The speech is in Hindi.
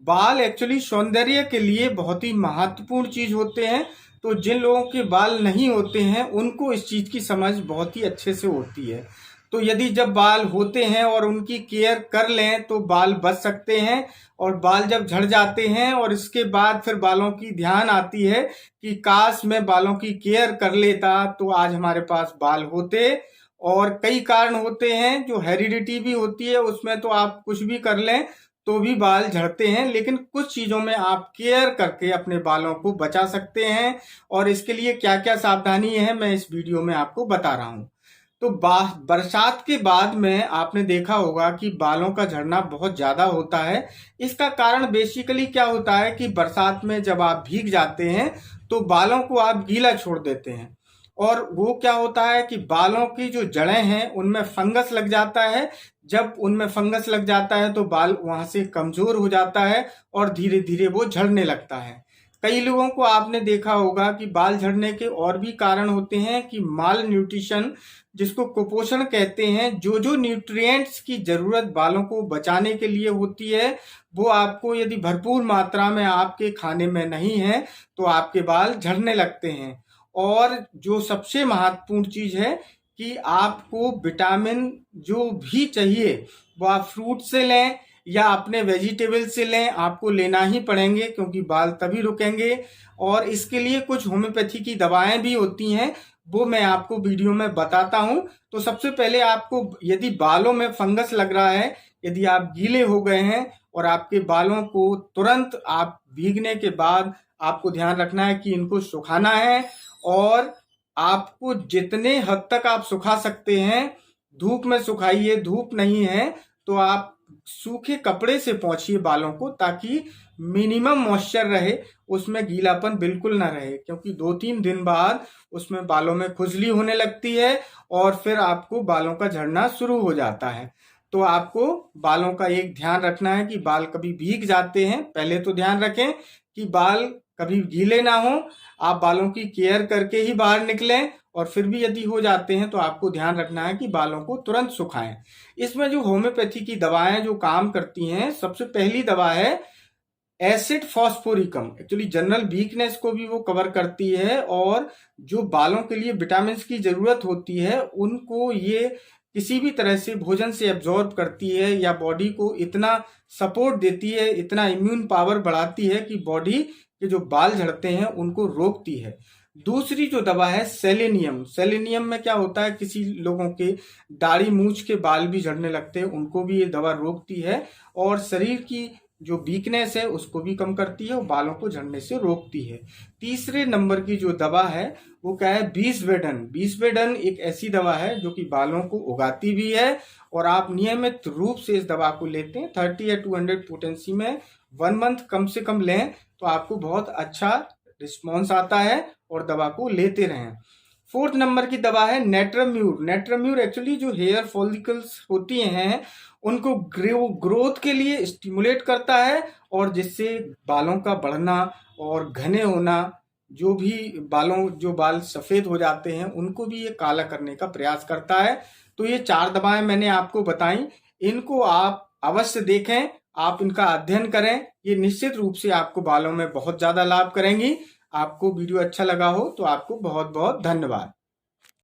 बाल एक्चुअली सौंदर्य के लिए बहुत ही महत्वपूर्ण चीज होते हैं। तो जिन लोगों के बाल नहीं होते हैं उनको इस चीज की समझ बहुत ही अच्छे से होती है। तो यदि जब बाल होते हैं और उनकी केयर कर लें तो बाल बच सकते हैं। और बाल जब झड़ जाते हैं और इसके बाद फिर बालों की ध्यान आती है कि काश मैं बालों की केयर कर लेता तो आज हमारे पास बाल होते। और कई कारण होते हैं, जो हेरिडिटी भी होती है उसमें तो आप कुछ भी कर लें तो भी बाल झड़ते हैं, लेकिन कुछ चीजों में आप केयर करके अपने बालों को बचा सकते हैं। और इसके लिए क्या क्या सावधानी है मैं इस वीडियो में आपको बता रहा हूं। तो बरसात के बाद में आपने देखा होगा कि बालों का झड़ना बहुत ज्यादा होता है। इसका कारण बेसिकली क्या होता है कि बरसात में जब आप भीग जाते हैं तो बालों को आप गीला छोड़ देते हैं। और वो क्या होता है कि बालों की जो जड़ें हैं उनमें फंगस लग जाता है। जब उनमें फंगस लग जाता है तो बाल वहां से कमजोर हो जाता है और धीरे धीरे वो झड़ने लगता है। कई लोगों को आपने देखा होगा कि बाल झड़ने के और भी कारण होते हैं कि माल न्यूट्रिशन, जिसको कुपोषण कहते हैं, जो जो न्यूट्रिएंट्स की जरूरत बालों को बचाने के लिए होती है वो आपको यदि भरपूर मात्रा में आपके खाने में नहीं है तो आपके बाल झड़ने लगते हैं। और जो सबसे महत्वपूर्ण चीज है कि आपको विटामिन जो भी चाहिए वो आप फ्रूट से लें या अपने वेजिटेबल से लें, आपको लेना ही पड़ेंगे क्योंकि बाल तभी रुकेंगे। और इसके लिए कुछ होम्योपैथी की दवाएं भी होती हैं, वो मैं आपको वीडियो में बताता हूं। तो सबसे पहले आपको यदि बालों में फंगस लग रहा है, यदि आप गीले हो गए हैं और आपके बालों को तुरंत आप भीगने के बाद आपको ध्यान रखना है कि इनको सुखाना है। और आपको जितने हद तक आप सुखा सकते हैं धूप में सुखाइए, धूप नहीं है तो आप सूखे कपड़े से पोंछिए बालों को, ताकि मिनिमम मॉइस्चर रहे, उसमें गीलापन बिल्कुल ना रहे। क्योंकि 2-3 दिन बाद उसमें बालों में खुजली होने लगती है और फिर आपको बालों का झड़ना शुरू हो जाता है। तो आपको बालों का एक ध्यान रखना है कि बाल कभी भीग जाते हैं, पहले तो ध्यान रखें कि बाल कभी गीले ना हो। आप बालों की केयर करके ही बाहर निकलें। और फिर भी यदि हो जाते हैं तो आपको ध्यान रखना है कि बालों को तुरंत सुखाएं। इसमें जो होम्योपैथी की दवाएं जो काम करती हैं, सबसे पहली दवा है acid phosphoricum. Actually general weakness को भी वो कवर करती है और जो बालों के लिए विटामिन की जरूरत होती है उनको ये किसी भी तरह से भोजन से एब्जॉर्ब करती है या बॉडी को इतना सपोर्ट देती है, इतना इम्यून पावर बढ़ाती है कि बॉडी के जो बाल झड़ते हैं उनको रोकती है। दूसरी जो दवा है सेलेनियम। सेलेनियम में क्या होता है, किसी लोगों के दाढ़ी मूछ के बाल भी झड़ने लगते हैं, उनको भी ये दवा रोकती है और शरीर की जो वीकनेस है उसको भी कम करती है और बालों को झड़ने से रोकती है। तीसरे नंबर की जो दवा है वो क्या है, बीसवेडन। बीसवेडन एक ऐसी दवा है जो कि बालों को उगाती भी है और आप नियमित रूप से इस दवा को लेते हैं 30 या 200 पोटेंसी में 1 मंथ कम से कम लें तो आपको बहुत अच्छा रिस्पॉन्स आता है और दवा को लेते रहें। फोर्थ नंबर की दवा है नेट्रम्यूर। नेट्रम्यूर एक्चुअली जो हेयर फॉलिकल्स होती हैं उनको ग्रोथ के लिए स्टिमुलेट करता है और जिससे बालों का बढ़ना और घने होना, जो भी जो बाल सफेद हो जाते हैं उनको भी ये काला करने का प्रयास करता है। तो ये 4 दवाएं मैंने आपको बताई, इनको आप अवश्य देखें, आप इनका अध्ययन करें। ये निश्चित रूप से आपको बालों में बहुत ज्यादा लाभ करेंगी। आपको वीडियो अच्छा लगा हो तो आपको बहुत बहुत धन्यवाद।